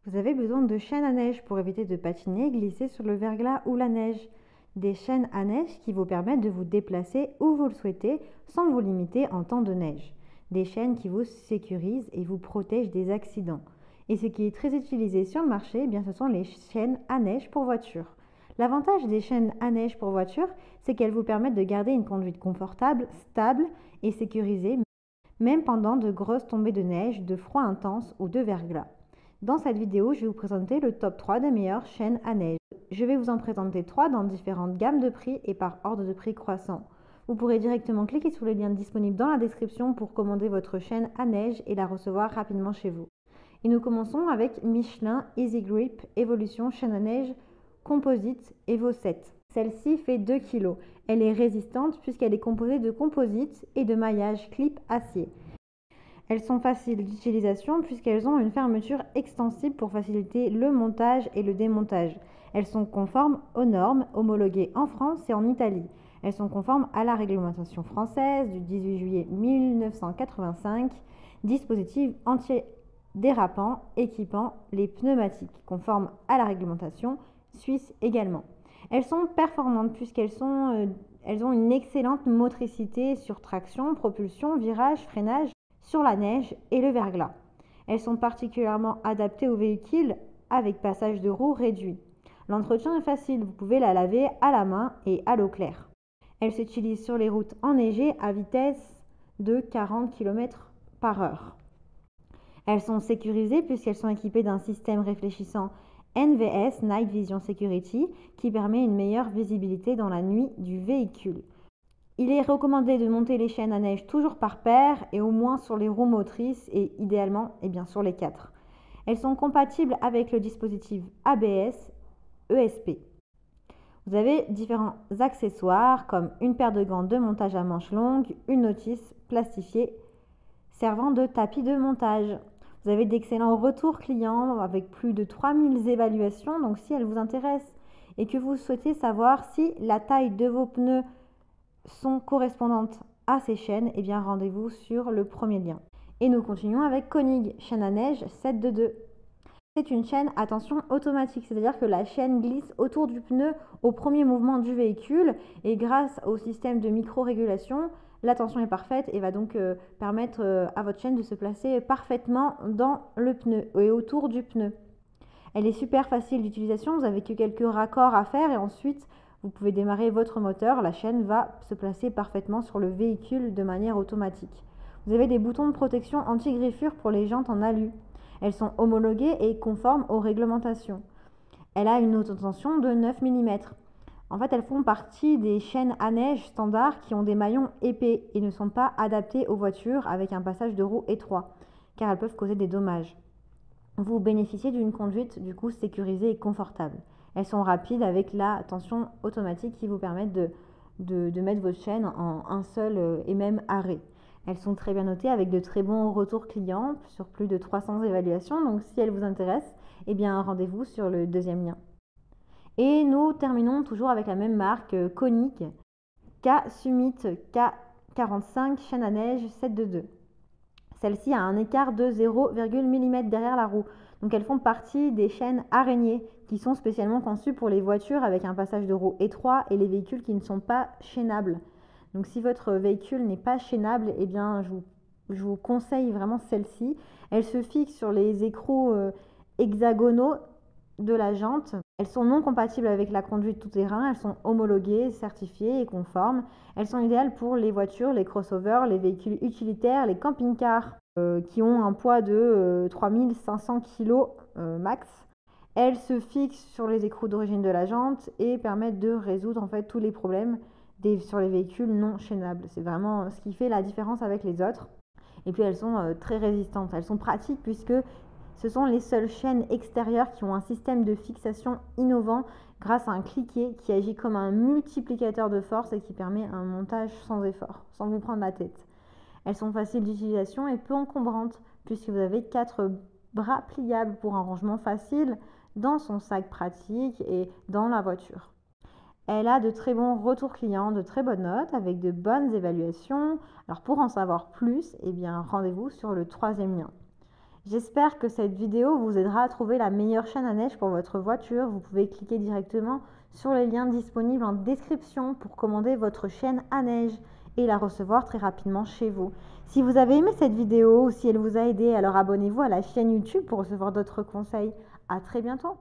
Vous avez besoin de chaînes à neige pour éviter de patiner et glisser sur le verglas ou la neige. Des chaînes à neige qui vous permettent de vous déplacer où vous le souhaitez sans vous limiter en temps de neige. Des chaînes qui vous sécurisent et vous protègent des accidents. Et ce qui est très utilisé sur le marché, eh bien, ce sont les chaînes à neige pour voiture. L'avantage des chaînes à neige pour voiture, c'est qu'elles vous permettent de garder une conduite confortable, stable et sécurisée, même pendant de grosses tombées de neige, de froid intense ou de verglas. Dans cette vidéo, je vais vous présenter le top 3 des meilleures chaînes à neige. Je vais vous en présenter 3 dans différentes gammes de prix et par ordre de prix croissant. Vous pourrez directement cliquer sur le lien disponible dans la description pour commander votre chaîne à neige et la recevoir rapidement chez vous. Et nous commençons avec Michelin Easy Grip Evolution chaîne à neige composite Evo 7. Celle-ci fait 2 kg. Elle est résistante puisqu'elle est composée de composite et de maillage clip acier. Elles sont faciles d'utilisation puisqu'elles ont une fermeture extensible pour faciliter le montage et le démontage. Elles sont conformes aux normes homologuées en France et en Italie. Elles sont conformes à la réglementation française du 18 juillet 1985, dispositif anti-dérapant équipant les pneumatiques, conformes à la réglementation suisse également. Elles sont performantes puisqu'elles ont une excellente motricité sur traction, propulsion, virage, freinage sur la neige et le verglas. Elles sont particulièrement adaptées aux véhicules avec passage de roues réduit. L'entretien est facile, vous pouvez la laver à la main et à l'eau claire. Elle s'utilise sur les routes enneigées à vitesse de 40 km/h. Elles sont sécurisées puisqu'elles sont équipées d'un système réfléchissant NVS Night Vision Security qui permet une meilleure visibilité dans la nuit du véhicule. Il est recommandé de monter les chaînes à neige toujours par paire et au moins sur les roues motrices et idéalement sur les 4. Elles sont compatibles avec le dispositif ABS ESP. Vous avez différents accessoires comme une paire de gants de montage à manches longues, une notice plastifiée servant de tapis de montage. Vous avez d'excellents retours clients avec plus de 3000 évaluations. Donc si elle vous intéresse et que vous souhaitez savoir si la taille de vos pneus sont correspondantes à ces chaînes, eh bien rendez-vous sur le premier lien. Et nous continuons avec Konig, chaîne à neige 722. C'est une chaîne à tension automatique, c'est-à-dire que la chaîne glisse autour du pneu au premier mouvement du véhicule et grâce au système de micro-régulation, la tension est parfaite et va donc permettre à votre chaîne de se placer parfaitement dans le pneu et autour du pneu. Elle est super facile d'utilisation, vous n'avez que quelques raccords à faire et ensuite vous pouvez démarrer votre moteur, la chaîne va se placer parfaitement sur le véhicule de manière automatique. Vous avez des boutons de protection anti-griffure pour les jantes en alu. Elles sont homologuées et conformes aux réglementations. Elle a une autotension de 9 mm. En fait, elles font partie des chaînes à neige standards qui ont des maillons épais et ne sont pas adaptées aux voitures avec un passage de roue étroit, car elles peuvent causer des dommages. Vous bénéficiez d'une conduite du coup sécurisée et confortable. Elles sont rapides avec la tension automatique qui vous permet de mettre votre chaîne en un seul et même arrêt. Elles sont très bien notées avec de très bons retours clients sur plus de 300 évaluations. Donc si elles vous intéressent, eh bien rendez-vous sur le deuxième lien. Et nous terminons toujours avec la même marque, Konig K-Summit K45 chaîne à neige 722. Celle-ci a un écart de 0,1 mm derrière la roue. Donc elles font partie des chaînes araignées qui sont spécialement conçues pour les voitures avec un passage de roue étroit et les véhicules qui ne sont pas chaînables. Donc si votre véhicule n'est pas chaînable, eh bien je vous conseille vraiment celle-ci. Elle se fixe sur les écrous hexagonaux de la jante. Elles sont non compatibles avec la conduite tout-terrain, elles sont homologuées, certifiées et conformes. Elles sont idéales pour les voitures, les crossovers, les véhicules utilitaires, les camping-cars qui ont un poids de 3500 kg max. Elles se fixent sur les écrous d'origine de la jante et permettent de résoudre en fait tous les problèmes sur les véhicules non chaînables. C'est vraiment ce qui fait la différence avec les autres. Et puis elles sont très résistantes. Elles sont pratiques puisque ce sont les seules chaînes extérieures qui ont un système de fixation innovant grâce à un cliquet qui agit comme un multiplicateur de force et qui permet un montage sans effort, sans vous prendre la tête. Elles sont faciles d'utilisation et peu encombrantes puisque vous avez 4 bras pliables pour un rangement facile dans son sac pratique et dans la voiture. Elle a de très bons retours clients, de très bonnes notes avec de bonnes évaluations. Alors pour en savoir plus, eh bien rendez-vous sur le troisième lien. J'espère que cette vidéo vous aidera à trouver la meilleure chaîne à neige pour votre voiture. Vous pouvez cliquer directement sur les liens disponibles en description pour commander votre chaîne à neige et la recevoir très rapidement chez vous. Si vous avez aimé cette vidéo ou si elle vous a aidé, alors abonnez-vous à la chaîne YouTube pour recevoir d'autres conseils. À très bientôt!